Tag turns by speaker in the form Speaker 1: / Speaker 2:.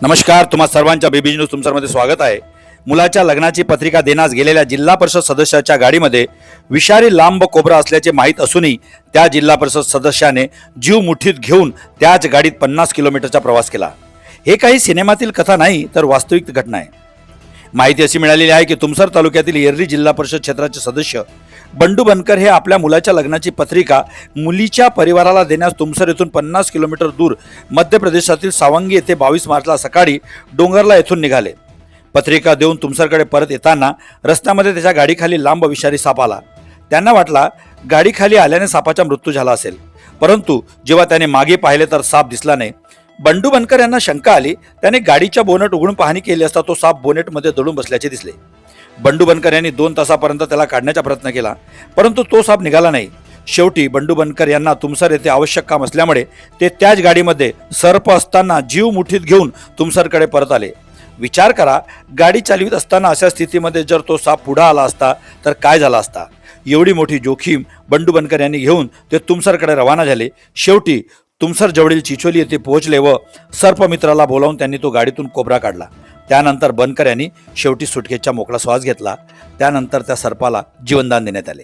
Speaker 1: नमस्कार, तुम्हा सर्वांच्या बीबी न्यूज तुमच्यामध्ये स्वागत आहे। मुलाच्या लग्नाची पत्रिका देण्यास गेलेल्या जिल्हा परिषद सदस्याच्या गाडीमध्ये विषारी लांब कोबरा असल्याचे माहीत असूनही त्या जिल्हा परिषद सदस्याने जीव मुठीत घेऊन त्याच गाडीत 50 किलोमीटरचा प्रवास केला। हे काही सिनेमातील कथा नाही तर वास्तविक घटना आहे। माहिती अशी मिळालेली आहे की तुमसर तालुक्यातील येर्री जिल्हा परिषद क्षेत्राचे सदस्य बंडू बनकर हे आपल्या मुलाच्या लग्नाची पत्रिका मुलीच्या परिवाराला देण्यास तुमसर येथून 50 किलोमीटर दूर मध्य प्रदेशातील सावंगी येथे 22 मार्चला सकाळी डोंगरला येथून निघाले। पत्रिका देऊन तुमसरकडे परत येताना रस्त्यामध्ये त्याच्या गाडीखाली लांब विषारी साप आला। त्यांना वाटला गाडीखाली आल्याने सापाचा मृत्यू झाला असेल, परंतु जेव्हा त्याने मागे पाहिले तर साप दिसला नाही। बंडू बनकर यांना शंका आली। त्याने गाडीच्या बोनेट उघडून पाहणी केली असता तो साप बोनेटमध्ये दडून बसल्याचे दिसले। बंडू बनकर यांनी 2 तासापर्यंत त्याला काढण्याचा प्रयत्न केला, परंतु तो साप निघाला नाही। शेवटी बंडू बनकर यांना तुमसर येथे आवश्यक काम असल्यामुळे ते त्याच गाडीमध्ये सर्प असताना जीव मुठीत घेऊन तुमसरकडे परत आले। विचार करा, गाडी चालवित असताना अशा स्थितीमध्ये जर तो साप पुढे आला असता तर काय झाला असता। एवढी मोठी जोखीम बंडू बनकर यांनी घेऊन ते तुमसरकडे रवाना झाले। शेवटी तुमसर जवळील चिचोली येथे पोहोचले व सर्पमित्राला बोलावून त्यांनी तो गाडीतून कोबरा काढला। त्यानंतर बनकर यांनी शेवटी सुटकेचा मोकळा श्वास घेतला। त्यानंतर त्या सर्पाला जीवनदान देण्यात आले।